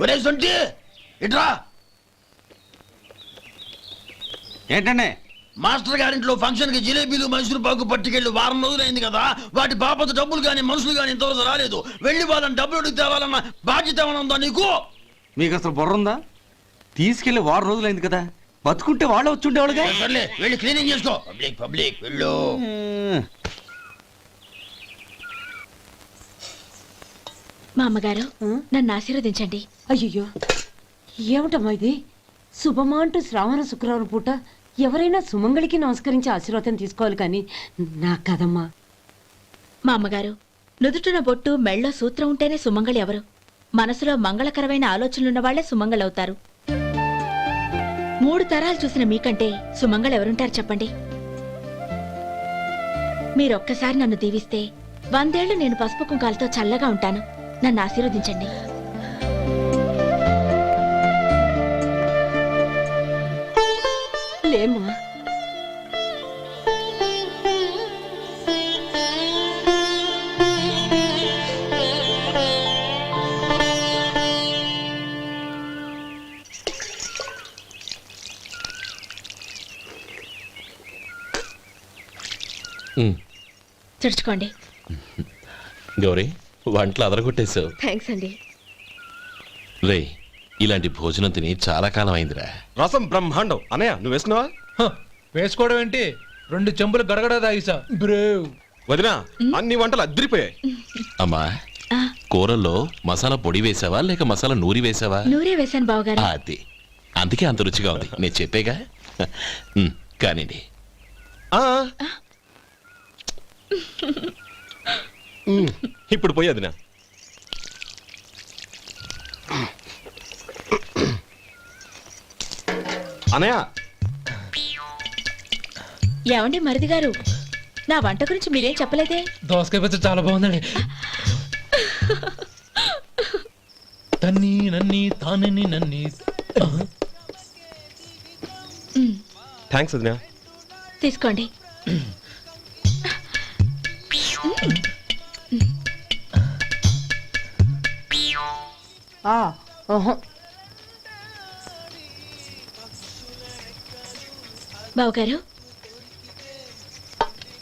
ఒరే సొంటి ఇట్రా. ఏంటండి? మాస్టర్ గారింట్లో ఫంక్షన్ కి జిలేబీలు మైసూరు పాకు పట్టుకెళ్ళి వారం రోజులైంది కదా, వాటి బాపత డబ్బులు కానీ మనుషులు కానీ ఇంతవరకు రాలేదు. వెళ్ళి వాళ్ళని డబ్బులు అడిగి తేవాలన్న బాధ్యత ఏమైనా ఉందా నీకు? మీకు అసలు బుర్ర ఉందా? తీసుకెళ్లి వారం రోజులైంది కదా, బతుకుంటే వాళ్ళు వచ్చి ఉండేవాళ్ళుగా. సర్లే వెళ్ళి క్లీనింగ్ చేసుకో. పబ్లిక్ పబ్లిక్ వెళ్ళు. మా అమ్మగారు నన్ను ఆశీర్వదించండి. అయ్యో ఏమిటమ్మా ఇది? శుభమా అంటూ శ్రావణ శుక్రవారం పూట ఎవరైనా సుమంగళికి నమస్కరించి ఆశీర్వాదం తీసుకోవాలి కానీ నా కదమ్మా. మా అమ్మగారు నుదుటిన బొట్టు మెళ్ళో సూత్రం ఉంటేనే సుమంగళి ఎవరు? మనసులో మంగళకరమైన ఆలోచనలున్న వాళ్లే సుమంగళవుతారు. 3 తరాలు చూసిన మీకంటే సుమంగళ ఎవరుంటారు చెప్పండి? మీరొక్కసారి నన్ను దీవిస్తే 100 ఏళ్లు నేను పసుపు కుంకాలతో చల్లగా ఉంటాను. నన్ను ఆశీర్వదించండి. లేమ్మా. చుడుచుకోండి. గౌరీ, వంటలు అదరగొట్టేశావు. థ్యాంక్స్ అండి. రే, ఇలాంటి భోజనం తిని చాలా కాలం అయిందిరా. రసం బ్రహ్మాండం. అనయ్య నువ్వు వేసుకున్నావా? వేసుకోవడం ఏంటి, 2 చెంబులు గడగడ తాగిసా. బ్రేవ్ వదినా, అన్ని వంటలు అద్దరిపోయాయి. అమ్మా, కూరల్లో మసాలా పొడి వేసావా లేక మసాలా నూరి వేసావా? నూరే వేశాను బావగారు. అది అందుకే అంత రుచిగా ఉంది. నేను చెప్పేగా. కానివ్వండి. ఇప్పుడు పోయి వదినా. అనయ్య, ఏమండి మరిది గారు, నా వంట గురించి మీరేం చెప్పలేదే? దోసకాయ పచ్చడి చాలా బాగుందండి. తన్ని నన్ని తానని నన్ని. థ్యాంక్స్ వదినా. తీసుకోండి. బావగారు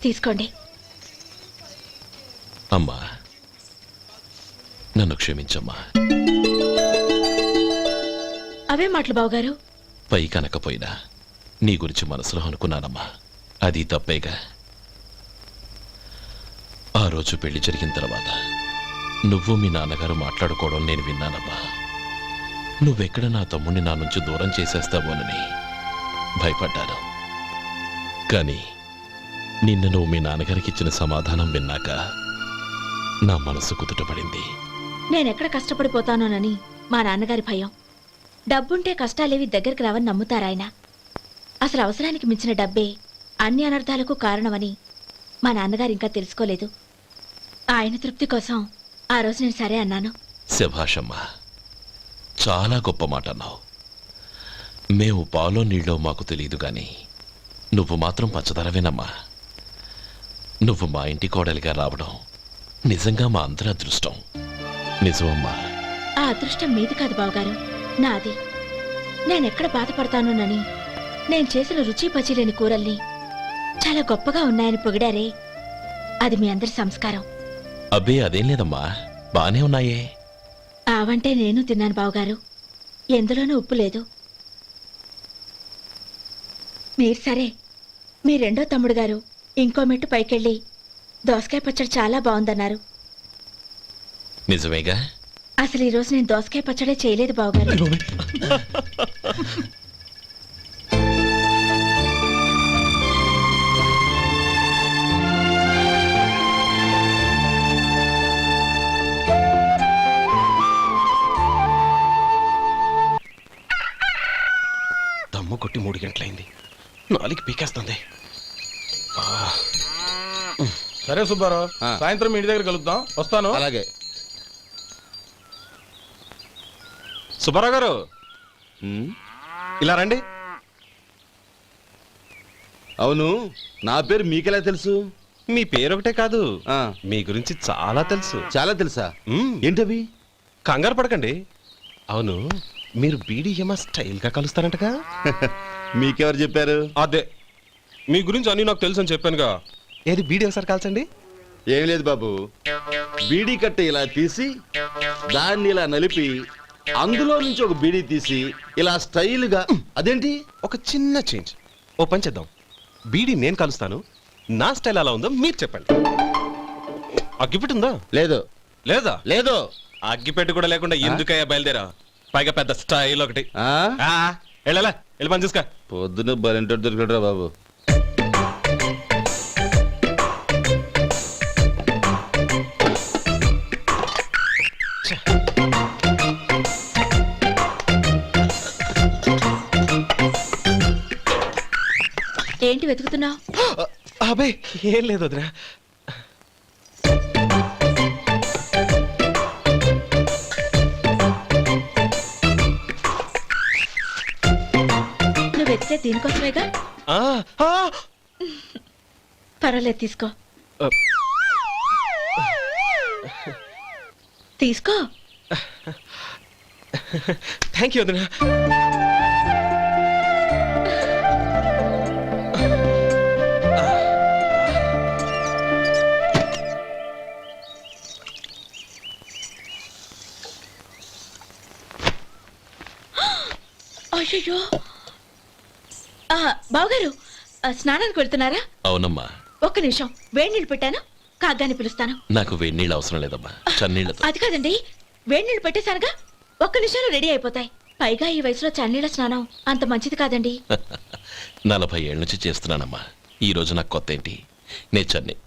తీసుకోండి. అమ్మా, నన్ను క్షమించమ్మా. అవే మాటలు బావగారు. పై కనకపోయినా నీ గురించి మనసులో అనుకున్నానమ్మా. అది తప్పేగా. ఆ రోజు పెళ్లి జరిగిన తర్వాత నువ్వు మీ నాన్నగారు మాట్లాడుకోవడం నేను విన్నానమ్మా. నువ్వెక్కడ నా తమ్ముడిని నా నుంచి దూరం చేసేస్తావోనని భయపడ్డాను. కానీ నిన్న నువ్వు మీ నాన్నగారికి ఇచ్చిన సమాధానం విన్నాక నా మనసు కుదుటపడింది. నేనెక్కడ కష్టపడిపోతానోనని మా నాన్నగారి భయం. డబ్బుంటే కష్టాలేవి దగ్గరికి రావని నమ్ముతారాయన. అసలు అవసరానికి మించిన డబ్బే అన్ని అనర్థాలకు కారణమని మా నాన్నగారు ఇంకా తెలుసుకోలేదు. ఆయన తృప్తి కోసం ఆ రోజు నేను సరే అన్నాను. శభాషమ్మా, చాలా గొప్ప మాట అన్నావు. మేము పాలో నీళ్ళో మాకు తెలియదు గాని నువ్వు మాత్రం పచ్చదరవేనమ్మా. నువ్వు మా ఇంటి కోడలిగా రావడం నిజంగా మా అందరి అదృష్టం. నిజమమ్మా. ఆ అదృష్టం మీది కాదు బావగారు, నాది. నేనెక్కడ బాధపడతానోనని నేను చేసిన రుచి పచిలేని కూరల్ని చాలా గొప్పగా ఉన్నాయని పొగిడారే, అది మీ అందరి సంస్కారం. అబ్బే అదేం లేదమ్మా, బానే ఉన్నాయే. ఆవంటే నేను తిన్నాను బావగారు, ఎందులోనూ ఉప్పు లేదు. మీరు సరే, మీ రెండో తమ్ముడు గారు ఇంకో మెట్టు పైకెళ్ళి దోసకాయ పచ్చడి చాలా బాగుందన్నారు. నిజమేగా? అసలు ఈరోజు నేను దోసకాయ పచ్చడే చేయలేదు బావగారు. దమ్ము కొట్టి 3 గంటలైంది. 4కి పీకేస్తుంది. సరే సుబ్బారావు, సాయంత్రం ఇంటి దగ్గర కలుద్దాం. వస్తాను. అలాగే. సుబ్బారావు గారు ఇలా రండి. అవును, నా పేరు మీకెలా తెలుసు? మీ పేరు ఒకటే కాదు, మీ గురించి చాలా తెలుసు. చాలా తెలుసా? ఏంటవి? కంగారు పడకండి. అవును మీరు బీడీఎంఆ స్టైల్ గా కలుస్తారంటగా? మీకెవరు చెప్పారు? అదే మీ గురించి అన్ని నాకు తెలుసు అని చెప్పానుగా. ఏది బీడీ ఒకసారి కాల్చండి. ఏం లేదు బాబు, బీడీ కట్ట ఇలా తీసి దాన్ని ఇలా నలిపి అందులో నుంచి ఒక బీడీ తీసి ఇలా స్టైల్గా. అదేంటి? ఒక చిన్న చేంజ్. ఓ పని చేద్దాం, బీడీ నేను కలుస్తాను, నా స్టైల్ అలా ఉందో మీరు చెప్పండి. అగ్గిపెట్టి ఉందా? లేదు లేదా? లేదు. అగ్గిపెట్టి కూడా లేకుండా ఎందుకయ్యా బయలుదేరా? పైగా పెద్ద స్టైల్ ఒకటి. ఆ? వెళ్ళాలా, వెళ్ళి పని చూసుకో. పొద్దున బరింటోడు దొరికడరా బాబు. ఏంటి వెతుకుతున్నావు? అబే ఏం లేదు వదినా. నువ్వు వెతికే దీనికోసమేగా. ఆ, ఆ, పర్వాలేదు, తీసుకో ఆ. తీసుకో. థ్యాంక్ యూ వదినా. అయ్యో, బావగారు స్నానానికి వెళ్తున్నారా? అవునమ్మా. ఒక్క నిమిషం, వేడి నీళ్ళు పెట్టాను, కాగ్గాని పిలుస్తాను. నాకు వేడినీళ్ళు అవసరం లేదమ్మా, చన్నీళ్ళతో. అది కాదండి, వేడి నీళ్ళు పెట్టేశానుగా, ఒక్క నిమిషంలో రెడీ అయిపోతాయి. పైగా ఈ వయసులో చన్నీళ్ళ స్నానం అంత మంచిది కాదండి. 40 ఏళ్ళ నుంచి చేస్తున్నానమ్మా. ఈ రోజు నాకు కొత్త ఏంటి? నే చన్ని.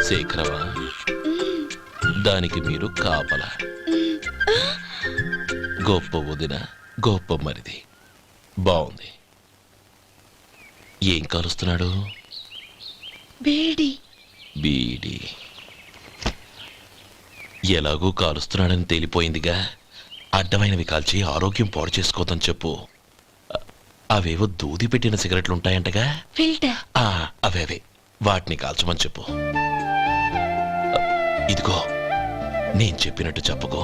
శేఖరవా, దానికి మీరు కాపల. గొప్ప వదిన, గొప్ప మరిది. బాగుంది. ఏం కాలుస్తున్నాడు? వేడి. బీడి. ఎలాగూ కాలుస్తున్నాడని తేలిపోయిందిగా. అడ్డమైనవి కాల్చి ఆరోగ్యం పాడు చేసుకోదని చెప్పు. అవేవో దూది పెట్టిన సిగరెట్లు ఉంటాయంటగా. ఫిల్టర్. అవే వాటిని కాల్చమని చెప్పు. ఇదిగో, నేను చెప్పినట్టు చెప్పుకో.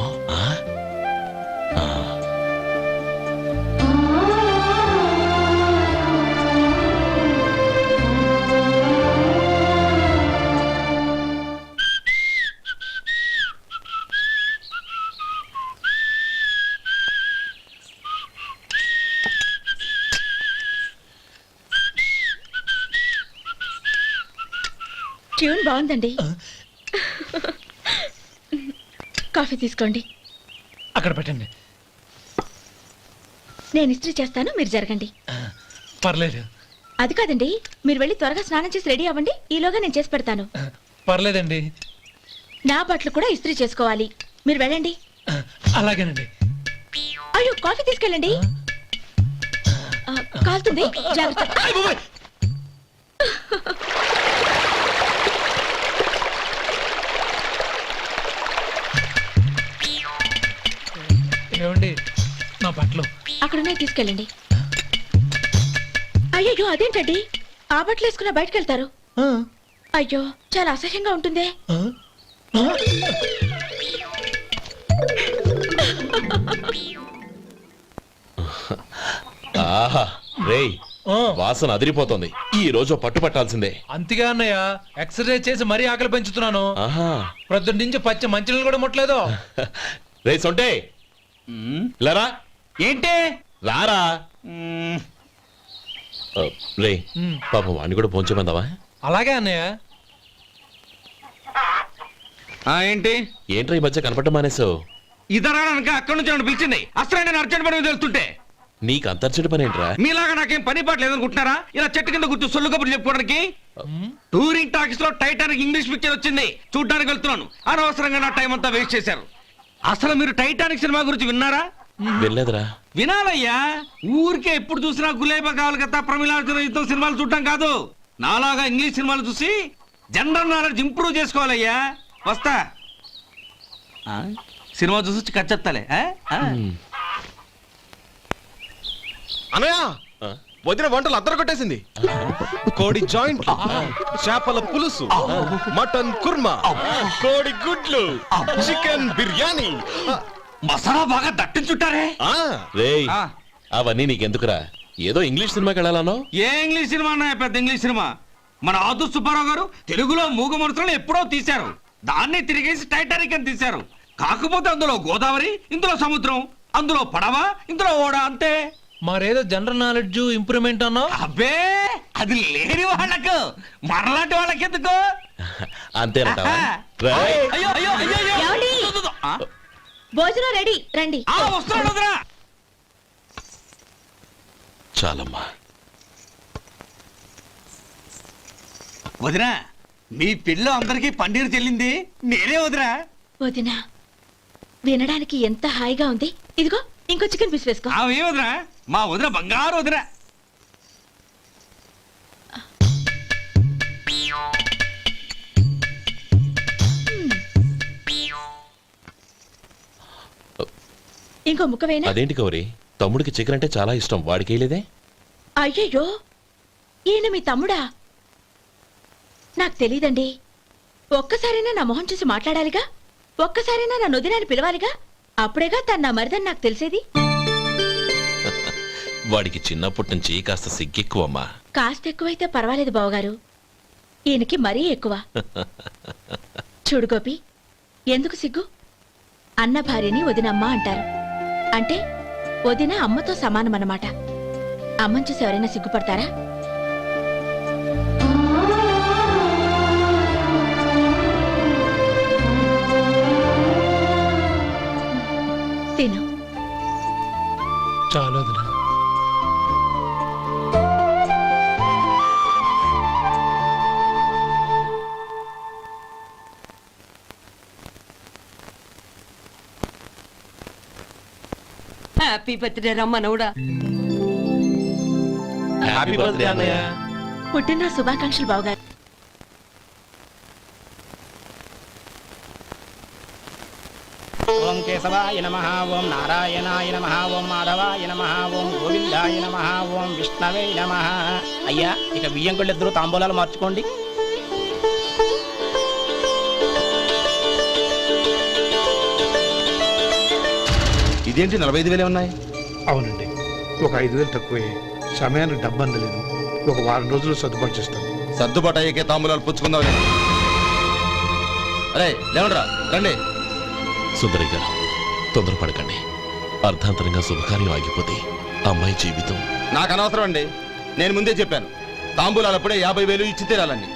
ట్యూన్ బాగుందండి. కాఫీ తీసుకోండి. అక్కడ పెట్టండి. నేను ఇస్త్రీ చేస్తాను, మీరు జరగండి. పర్లేదు. అది కాదండి, మీరు వెళ్ళి త్వరగా స్నానం చేసి రెడీ అవ్వండి, ఈలోగా నేను చేసి పెడతాను. పర్లేదండి. నా బట్టలు కూడా ఇస్త్రీ చేసుకోవాలి, మీరు వెళ్ళండి. అలాగేనండి. అయ్యో, కాఫీ తీసుకెళ్ళండి. కాలుతుంది, జాగ్రత్త. ఏమండి, నా బట్టలు అక్కడున్నాయి, తీసుకెళ్ళండి. అయ్యో, అదేంటండి, ఆ బట్టలు వేసుకున్న బయటకు వెళ్తారు? అయ్యో, చాలా అసహ్యంగా ఉంటుందే. ఆహా రేయ్, వాసన అదిరిపోతుంది. ఈ రోజు పట్టుపట్టాల్సిందే. అంతగా అన్నయ్య, ఎక్సర్సైజ్ చేసి మరీ ఆకలి పెంచుతున్నాను. ఆహా, ప్రొద్దున నుంచి పచ్చ మంచినీళ్ళు కూడా ముట్టలేదు. రే సొంటే, లరా, ఏంటి? రారా. రే, పాపం వాడిని కూడా పోంచమందావా? అలాగే అన్నయ్య. ఏంటి? ఏంట్రా ఈ మధ్య కనపడడం మానేసావు? ఇద్దరా అక్కడి నుంచి నన్ను పిలిచింది. అసలు నేను అర్జెంట్ పని తెలుస్తుంటే నీకు అంతర్చడి పని ఏంట్రా? మీలాగా నాకేం పని పాట లేదనుకుంటున్నారా? ఇలా చెట్టు కింద కూర్చో సొల్లు కబుర్లు చెప్పుకోవడానికి. టూరింగ్ టాకీస్ లో టైటానిక్ ఇంగ్లీష్ పిక్చర్ వచ్చింది, చూడ్డానికి వెళ్తున్నాను. అనవసరంగా నా టైం అంతా వేస్ట్ చేశారు. అసలు మీరు టైటానిక్ సినిమా గురించి విన్నారా? వెళ్ళలేదురా. వినాలయ్యా. ఊరికే ఎప్పుడు చూసినా గులేబా కావాలి కదా, ప్రమిళార్జున యుద్ధం సినిమాలు చూడటం కాదు. నాలాగా ఇంగ్లీష్ సినిమాలు చూసి జనరల్ నాలెడ్జ్ ఇంప్రూవ్ చేసుకోవాలయ్యా. వస్తా. సినిమా చూసి కచ్చెత్తాలే. అనయ్య, వదిన వంటలు అద్దరు కొట్టేసింది. కోడి జాయింట్, చేపల పులుసు, మటన్ కుర్మా, కోడి గుడ్లు, చికెన్ బిర్యానీ. మసాలా బాగా దట్టించుంటారే. ఆ, రేయ్ ఆ. అవన్నీ నీకెందుకురా? ఏదో ఇంగ్లీష్ సినిమాకి వెళ్ళాలనో. ఏ ఇంగ్లీష్ సినిమా అన్న పెద్ద ఇంగ్లీష్ సినిమా? మన ఆదు సుబ్బారావు గారు తెలుగులో మూగ మనుషులను ఎప్పుడో తీశారు. దాన్ని తిరిగేసి టైటానిక్ అని తీశారు. కాకపోతే అందులో గోదావరి, ఇందులో సముద్రం, అందులో పడవ, ఇందులో ఓడ, అంతే. మరేదో జనరల్ నాలెడ్జ్ ఇంప్రూవ్మెంట్ అన్నావు. అబ్బే అది లేని వాళ్ళకు, మనలాంటి వాళ్ళకి ఎందుకు? అంతేనంటావా? ఆహా. రేయ్, అయ్యో అయ్యో అయ్యో అయ్యో. ఏమండి? ఆ? భోజనం రెడీ, రండి. ఆ, వస్తున్నాడు వదరా. చాలమ్మా. వదినా, మీ పిల్ల అందరికి పన్నీరు చెల్లింది నేనే వదినా. వదినా, వినడానికి ఎంత హాయిగా ఉంది. ఇదిగో ఇంకో చికెన్ పీస్ వేసుకో. ఆమె వదినా, మా వదిన బంగారు వదినా. ఇంకో ముక్క వేయనా? అదేంటి గౌరీ, తమ్ముడికి చికెన్ అంటే చాలా ఇష్టం, వాడికి వేయలేదే? అయ్యయ్యో, ఈయన మీ తమ్ముడా? నాకు తెలీదండి. ఒక్కసారైనా నా మొహం చూసి మాట్లాడాలిగా, ఒక్కసారైనా నా నొదినాన్ని పిలవాలిగా, అప్పుడేగా తను నా మరిదని నాకు తెలిసేది. వాడికి చిన్నప్పటి నుంచి కాస్త సిగ్గెక్కువమ్మా. కాస్త ఎక్కువైతే పర్వాలేదు బావగారు, ఈయనకి మరీ ఎక్కువ. చూడు గోపి, ఎందుకు సిగ్గు? అన్న భార్యని వదినమ్మ అంటారు. అంటే వదిన అమ్మతో సమానమన్నమాట. అమ్మని చూసి ఎవరైనా సిగ్గుపడతారా? తిను. చాలా వదినా. హ్యాపీ బర్త్డే రమ్మనవుడా. హ్యాపీ బర్త్డే అన్నయ్య. పుట్టిన శుభాకాంక్షలు బావగారు. ఓం కేశవాయ నమః, ఓం నారాయణాయ నమః, ఓం మాధవాయ నమః, ఓం గోవిందాయ నమః, ఓం విష్ణవే నమః. అయ్యా, ఇక బియ్యంకుళ్ళిద్దరూ తాంబూలాలు మార్చుకోండి. ఇదేంటి 45,000 ఉన్నాయి? అవునండి, ఒక 5,000 తక్కువే. సమయానికి డబ్బు అందలేదు. ఒక వారం రోజులు సర్దుబాటు చేస్తాను. సర్దుబాటు అయ్యకే తాంబూలాలు పుచ్చుకుందాం. అరే లేవండ్రా, రండి. సుందరి గారు, తొందరపడకండి. అర్ధాంతరంగా శుభకార్యం ఆగిపోతే అమ్మాయి జీవితం. నాకు అనవసరం అండి, నేను ముందే చెప్పాను. తాంబూలాలు అప్పుడే 50,000 ఇచ్చి తీరాలని.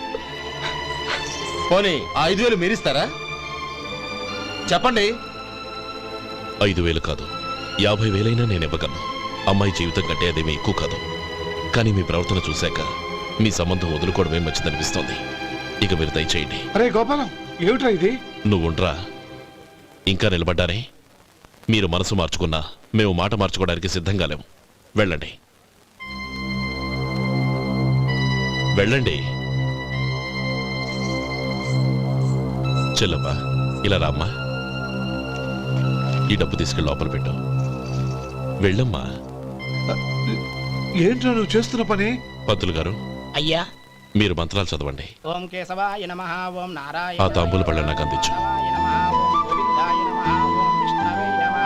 పోనీ ఆ 5,000 మీరిస్తారా? చెప్పండి. 5,000 కాదు, 50,000 నేను ఇవ్వగలను. అమ్మాయి జీవితం కంటే అదేమీ ఎక్కువ కాదు. కానీ మీ ప్రవర్తన చూశాక మీ సంబంధం వదులుకోవడమే మంచిదనిపిస్తోంది. ఇక మీరు దయచేయండి. అరే గోపాలం, ఏమిట్రా ఇది? నువ్వుండ్రా. ఇంకా నిలబడ్డారే? మీరు మనసు మార్చుకున్నా మేము మాట మార్చుకోవడానికి సిద్ధంగా లేము. వెళ్ళండి, వెళ్ళండి. చెల్లమ్మా, ఇలా రామ్మా. ఈ డబ్బు తీసుకెళ్ళి లోపల పెట్టు. వెళ్ళమ్మా. ఏంట్రా నువ్వు చేస్తున్న పని? పంతులు గారు, అయ్యా, మీరు మంత్రాలు చదవండి. ఓం కేశవాయ నమః, ఓం నారాయణ ఆ తాంబూల పళ్ళ నాకు అందించు. నమః, ఓం గోవిందాయ నమః, ఓం విష్ణవే నమః.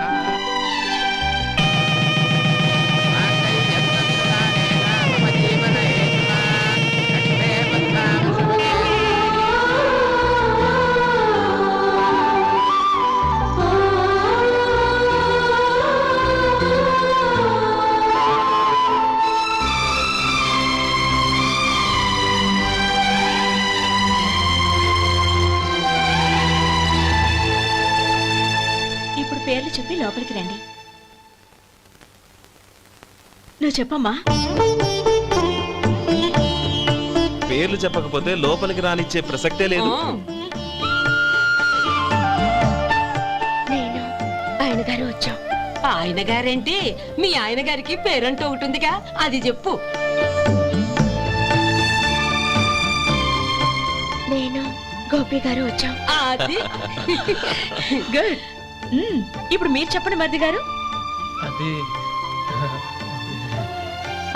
ఇప్పుడు పేర్లు చెప్పి లోపలికి రండి. నువ్వు చెప్పమ్మా. పేర్లు చెప్పకపోతే లోపలికి రానిచ్చే ప్రసక్తే లేదు. నేను ఆయన గారు వచ్చాం. ఆయన గారేంటి, మీ ఆయన గారికి పేరంటూ ఒకటి ఉందిగా, అది చెప్పు. నేను గోపి గారు వచ్చాం. అది గుడ్. ఇప్పుడు మీరు చెప్పండి మరిది గారు. అది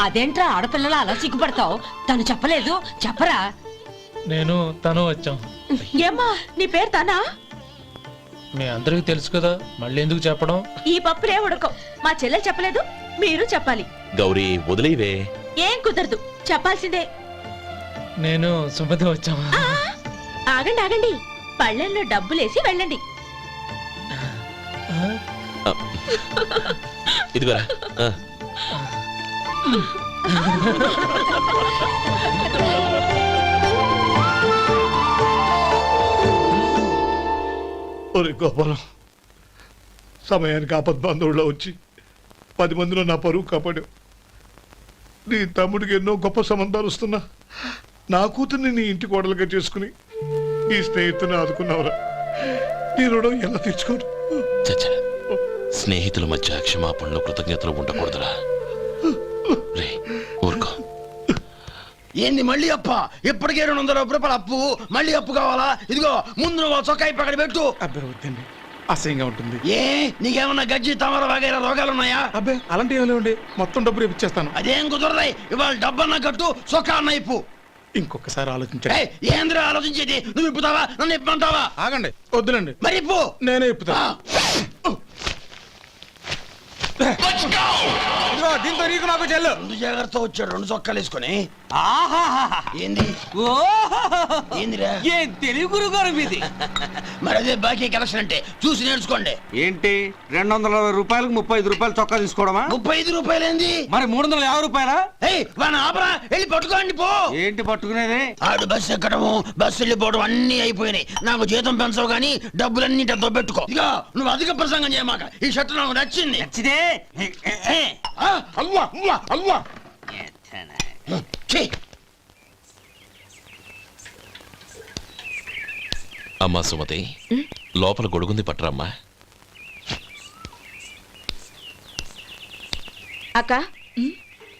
అదేంట్రా ఆడపిల్లలు అలా సిగ్గుపడతావు? తను చెప్పలేదు, చెప్పరా? నేను తను వచ్చాం. ఏమ్మా నీ పేరు తానా? మీ అందరికీ తెలుసు కదా, మళ్ళీ ఎందుకు చెప్పడం? ఈ పప్పులే ఉడకం. మా చెల్లె చెప్పలేదు, మీరు చెప్పాలి. గౌరీ వదిలేవే. ఏం కుదరదు, చెప్పాల్సిందే. నేను సుమతి వచ్చాం. ఆగండి ఆగండి, పళ్ళెంలో డబ్బులేసి వెళ్ళండి. ఇదిగోరా. ఒరే గోపాలం, సమయానికి ఆపద్బాంధవుల్లో వచ్చి 10 మందిలో నా పరువు కాపాడావు. నీ తమ్ముడికి ఎన్నో గొప్ప సంబంధాలు వస్తున్నా నా కూతుర్ని నీ ఇంటి కోడలుగా చేసుకుని నీ స్నేహితుని ఆదుకున్నావురా. నీ రుణం ఎలా తీర్చుకోరు? చచ్చా, స్నేహితుల మధ్య క్షమాపణలు కృతజ్ఞతలు ఉండకూడదురా. రే ఊరుకో. ఏంది మళ్ళీ అప్ప? ఇప్పటికే 200 రూపాయల అప్పు, మళ్ళీ అప్పు కావాలా? ఇదిగో ముందు నువ్వు చొక్కా పక్కన పెట్టు. అబ్బాయి వద్దండి, అసహ్యంగా ఉంటుంది. ఏ నీకేమన్నా గజ్జి తమర వగైరా రోగాలున్నాయా? అబ్బాయి అలాంటి ఏమి లేవండి, మొత్తం డబ్బు రేపు ఇచ్చేస్తాను. అదేం కుదరదాయి. ఇవాళ డబ్బన్నా కట్టు, చొక్కా అన్న ఇప్పు. ఇంకొకసారి ఆలోచించండి. ఏయ్, ఏందిరా ఆలోచించేది? నువ్వు ఇప్పుతావా, నన్ను ఇప్పమంటావా? ఆగండి, వద్దులండి, మరి ఇప్పు. నేనే ఇప్పుతా. ఇదిగో, దీంతో నీకు నాకు చెల్లు. ముందు జాగ్రత్త వచ్చాడు 2 చొక్కాలు వేసుకొని. ఆహాహా. ఏంది ఏందిరా? ఏం తెలుగు గురుగారు మీది? మరి అదే బాకీ కలెక్షన్ అంటే చూసి నేర్చుకోండి. ఏంటి 220 రూపాయలకు 35 రూపాయలు చొక్కా తీసుకోవడమా? 35 రూపాయలు ఏంది? మరి 350 రూపాయలా? ఏయ్ వాడిని ఆపరా, వెళ్ళి పట్టుకోండి పో. ఏంటి పట్టుకునేది? ఆడు బస్సు ఎక్కడము, బస్సు వెళ్ళిపోవడం అన్ని అయిపోయినాయి. నాకు జీతం పెంచవు గానీ డబ్బులన్నీ డబ్బు పెట్టుకో. ఇక నువ్వు అధిక ప్రసంగం చేయమాక. ఈ షర్ట్ నాకు నచ్చింది. నచ్చితే అల్వా అల్వా అల్వా. ఛీ. అమ్మా సుమతి, లోపల గొడుగుంది పట్టరమ్మా. అక్క,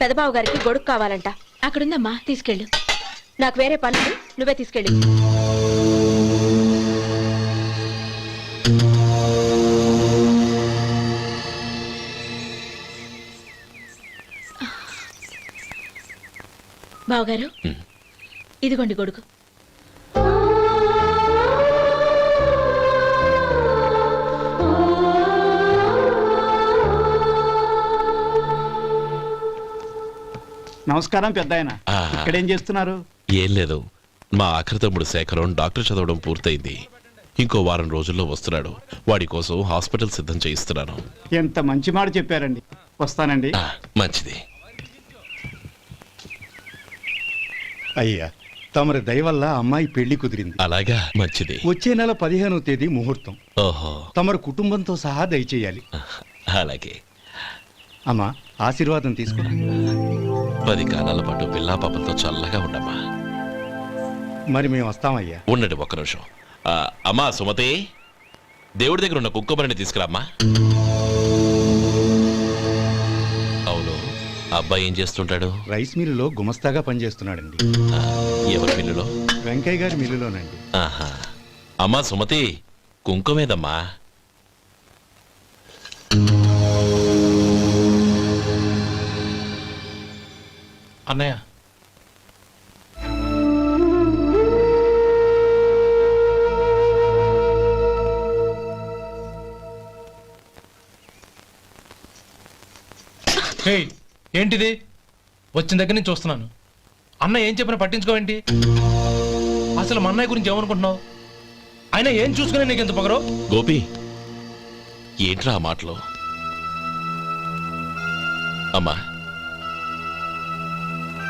పెదబాబు గారికి గొడుగు కావాలంట. అక్కడుందమ్మా, తీసుకెళ్ళు. నాకు వేరే పనులు, నువ్వే తీసుకెళ్ళి. బావగారు, ఇదిగోండి గొడుగు. నమస్కారం పెద్దాయన. ఇక్కడేం చేస్తున్నారు? ఏం లేదు, మా ఆఖరి తమ్ముడు శేఖరం డాక్టర్ చదవడం పూర్తయింది. ఇంకో వారం రోజుల్లో వస్తున్నాడు. వాడి కోసం హాస్పిటల్ సిద్ధం చేయిస్తున్నాను. ఎంత మంచి మాట చెప్పారండి. వస్తానండి. మంచిది. అయ్యా, తమరి దయ వల్ల అమ్మాయి పెళ్లి కుదిరింది. అలాగా, మంచిది. వచ్చే నెల 15వ తేదీ ముహూర్తం. ఓహో, తమరు కుటుంబంతో సహా దయచేయాలి. అలాగే. అమ్మా, ఆశీర్వాదం తీసుకో. 10 కాలాల పాటు పిల్లా పాపలతో చల్లగా ఉండమ్మా. మరి మేము వస్తామయ్యా. ఉండండి ఒక్క నిమిషం. అమ్మా సుమతి, దేవుడి దగ్గర ఉన్న కుక్కమరిని తీసుకురామ్మా. అవును, అబ్బాయి ఏం చేస్తుంటాడు? రైస్ మిల్లులో గుమస్తాగా పనిచేస్తున్నాడండి. ఎవరి మిల్లులో? వెంకయ్య గారి మిల్లులోనండి. ఆహా. అమ్మా సుమతి, కుంకుమేదమ్మా? అన్నయ్య, ఏంటిది? వచ్చిన దగ్గర నుంచి చూస్తున్నాను. అన్న ఏం చెప్పినా పట్టించుకోవేంటి? అసలు మా అన్నయ్య గురించి ఏమనుకుంటున్నావు? ఆయన ఏం చూసుకునే నీకు ఎంత పొగరు? గోపి, ఏంట్రా ఆ మాటలు? అమ్మా,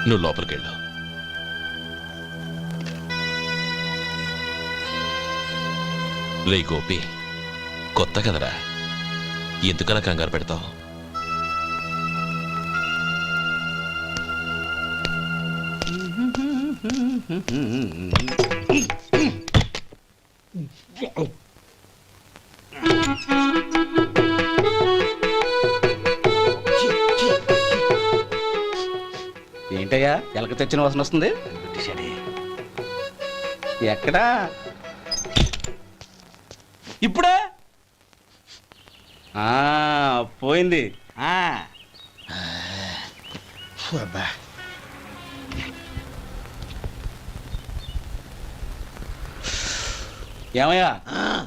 నువ్వు లోపలికెళ్ళు. రే గోపి, కొత్త కదరా, ఎందుకలా కంగారు పెడతావు? ఏంటయ్యా ఎలక తెచ్చిన వాసన వస్తుంది? ఎక్కడా? ఇప్పుడే పోయింది. అబ్బా. ఏమయ్యా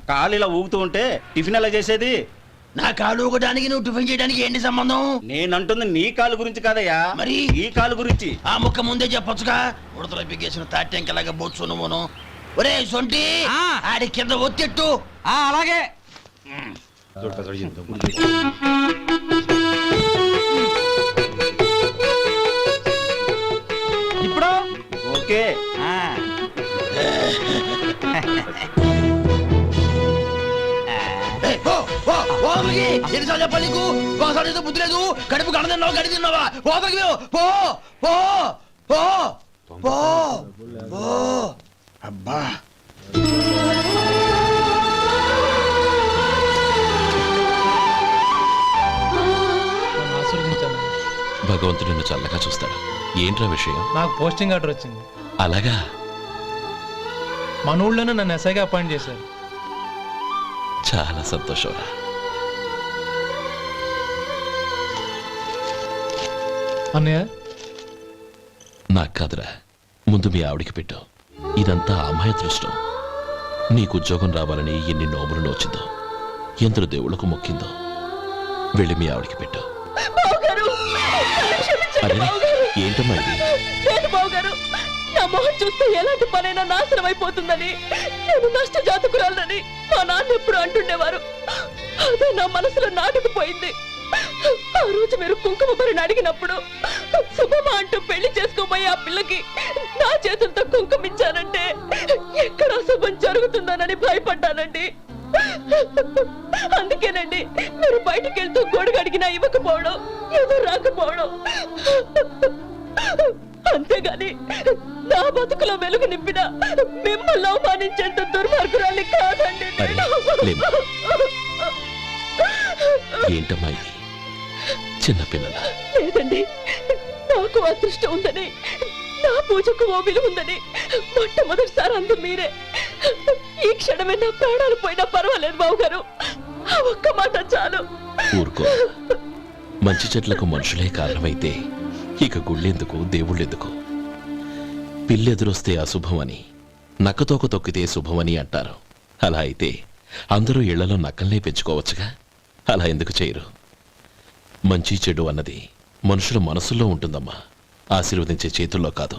కాలు ఇలా ఊగుతూ ఉంటే టిఫిన్ ఎలా చేసేది? నా కాలు ఒకడానికి నువ్వు టిఫిన్ చేయడానికి ఏంటి సంబంధం? నేనంటుంది నీ కాలు గురించి కాదయ్యా, మరి ఈ కాలు గురించి. ఆ ముక్క ముందే చెప్పొచ్చుగా. ఉడతలో బిగ్గేసిన తాటెంకలాగా బొచ్చు నువ్వును. ఒరే సొంటి, ఆడి కింద ఒత్తెట్టు. అలాగే. ఇప్పుడు ఓకే. ఏయ్, పో, పో, పో అవతలికి. ఎన్నిసార్లు చెప్పాలి నీకు? ఒకసారి ఏదో బుద్ధి లేదు. కడుపు గడ తిన్నావా, గడి తిన్నావా? పో అవతలికి పో, పో, పో, పో, పో. అబ్బా నన్ను ఆశీర్వదించాను. భగవంతుడు నిన్ను చల్లగా చూస్తాడు. ఏంట్రా విషయం? నాకు పోస్టింగ్ ఆర్డర్ వచ్చింది. అలాగా? మన ఊళ్ళోనే నన్ను ఎస్ఐగా అపాయింట్ చేశారు. చాలా సంతోషంరా. అన్నయ్య, నాకు కాదురా, ముందు మీ ఆవిడికి పెట్టు. ఇదంతా అమ్మాయి అదృష్టం. నీకు ఉద్యోగం రావాలని ఎన్ని నోములు నోచిందో, ఎందరు దేవుళ్ళకు మొక్కిందో. వెళ్ళి మీ ఆవిడికి పెట్టు. అరే, ఏంటమ్మా ఇది? లేదు బావగారు, నా మొహం చూస్తే ఎలాంటి పనైనా నాశనం అయిపోతుందని, నేను నష్ట జాతకురాలని మా నాన్న ఎప్పుడు అంటుండేవారు. అదే నా మనసులో నాటుకుపోయింది. ఆ రోజు మీరు కుంకుమ భరిని అడిగినప్పుడు శుభమా అంటూ పెళ్లి చేసుకోబోయే ఆ పిల్లకి నా చేతులతో కుంకుమ ఇచ్చానంటే ఎక్కడ శుభం జరుగుతుందోనని భయపడ్డానండి. అందుకేనండి మీరు బయటికి వెళ్తూ గొడుగు అడిగినా ఇవ్వకపోవడం, ఏదో రాకపోవడం. అంతేగాని నా బతుకులో వెలుగు నింపిన మిమ్మల్ని అవమానించేంత దుర్మార్గురాలి కాదండి. అరే, లేమ్మా. ఏంటమ్మా ఇది? చిన్నపిల్లల. లేదండి, నాకు అదృష్టం ఉందని, నా పూజకు ఓ విలువ ఉందని మొట్టమొదటిసారి అందు మీరే. ఈ క్షణమే నా ప్రాణాలు పోయినా పర్వాలేదు బావగారు, ఆ ఒక్క మాట చాలు. ఊరుకో. మంచి చెట్లకు మనుషులే కారణమైతే ఇక గుళ్ళెందుకు, దేవుళ్ళెందుకు? పిల్లెదురొస్తే అశుభమని, నక్కతోక తొక్కితే శుభమని అంటారు. అలా అయితే అందరూ ఇళ్లలో నక్కల్నే పెంచుకోవచ్చుగా. అలా ఎందుకు చేయరు? మంచి చెడు అన్నది మనుషుల మనసుల్లో ఉంటుందమ్మా, ఆశీర్వదించే చేతుల్లో కాదు.